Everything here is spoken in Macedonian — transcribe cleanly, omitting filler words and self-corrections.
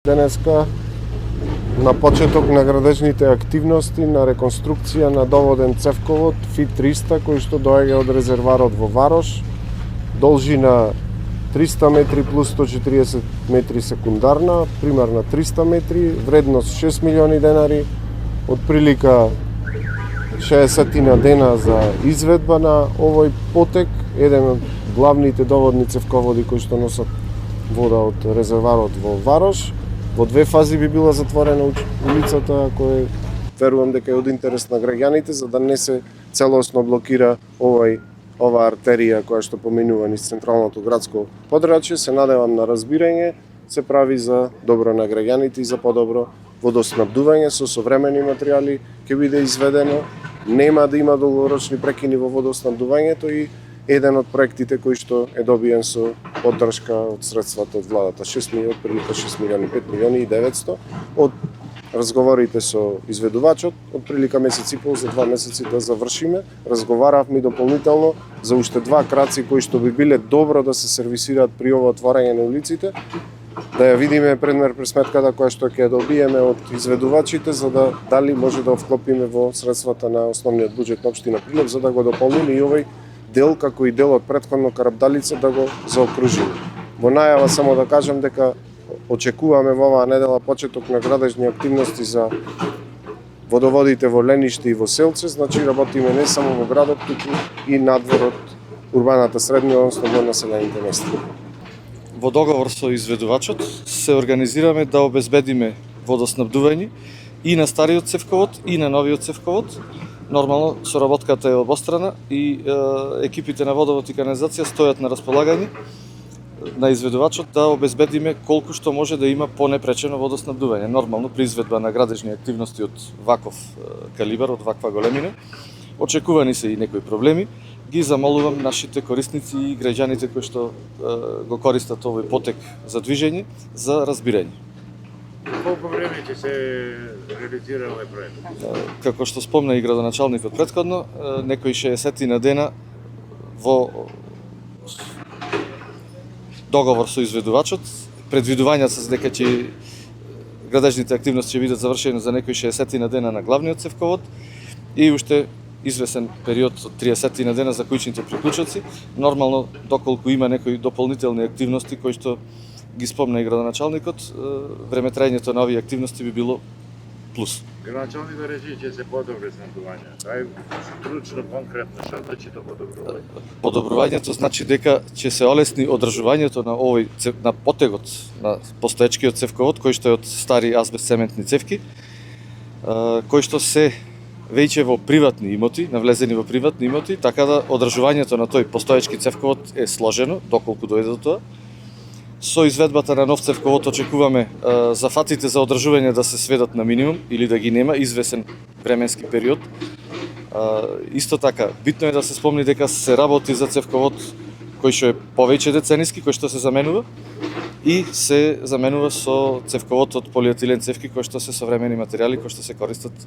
Денеска на почеток на градежните активности на реконструкција на доводен цевковод ФИ-300 кој што доаѓа од резерварот во Варош, должина 300 метри плюс 140 метри секундарна, примарна 300 метри, вредност 6 милиони денари, отприлика 60 дена за изведба на овој потек, еден од главните доводни цевководи кои што носат вода од резерварот во Варош. Во две фази би била затворена улицата, која верувам дека е од интерес на граѓаните, за да не се целосно блокира ова артерија која што поминува низ централното градско подрачје. Се надевам на разбирање, се прави за добро на граѓаните и за подобро водоснабдување со современи материјали ќе биде изведено. Нема да има долгорочни прекини во водоснабдувањето и еден од проектите кои што е добиен со поддршка од средствата од владата, 6 милиони, 5 милиони и 900. Од разговорите со изведувачот, од прилика месец и пол за 2 месеци да завршиме. Разговаравме дополнително за уште 2 краци кои што би биле добро да се сервисираат при ова отворање на улиците, да ја видиме предмер пресметката која што ќе добиеме од изведувачите, за да дали може да вклопиме во средствата на основниот буџет на општина Прилеп, за да го дополниме и овој дел, како и дел од претходно Карабдалица, да го заокружиме. Во најава само да кажам дека очекуваме во оваа недела почеток на градежни активности за водоводите во Лениште и во Селце, значи работиме не само во градот, туку и надвор од урбаната средина, односно во населените места. Во договор со изведувачот се организираме да обезбедиме водоснабдување и на стариот цевковод и на новиот цевковод. Нормално, соработката е обострана и екипите на водовод и канализација стојат на располагање на изведувачот да обезбедиме колку што може да има понепречено водоснабдување. Нормално, при изведба на градежни активности од ваков калибар, од ваква големина, очекувани се и некои проблеми. Ги замолувам нашите корисници и граѓаните кои што го користат овој потек за движење, за разбирање. Колку време ќе се реализира овој проект? Како што спомна и градоначалникот претходно, некои 60 на дена во договор со изведувачот, предвидувањата се дека ќе градежните активности ќе бидат завршени за некои 60 на дена на главниот цевковод и уште извесен период од 30 на дена за кујчните приклучоци. Нормално, доколку има некои дополнителни активности кои што ги спомна и градоначалникот, времетрајањето на овие активности би било плюс. Градоначалникот рече ќе се подобри снабдување. Дај стручно, конкретно, што значи тоа подобрување? Подобрувањето значи дека ќе се олесни одржувањето на на потегот на постоечкиот цевковод, кој што е од стари азбест-цементни цевки, кој што се веќе во приватни имоти, навлезени во приватни имоти, така да одржувањето на тој постоечки цевковод е сложено, доколку дојде до тоа. Со изведбата на нов цевковод очекуваме зафатите за одржување да се сведат на минимум или да ги нема извесен временски период. Исто така, битно е да се спомни дека се работи за цевковод кој што е повеќе децениски, кој што се заменува и се заменува со цевковод од полиетилен цевки кој што се современи материјали кои што се користат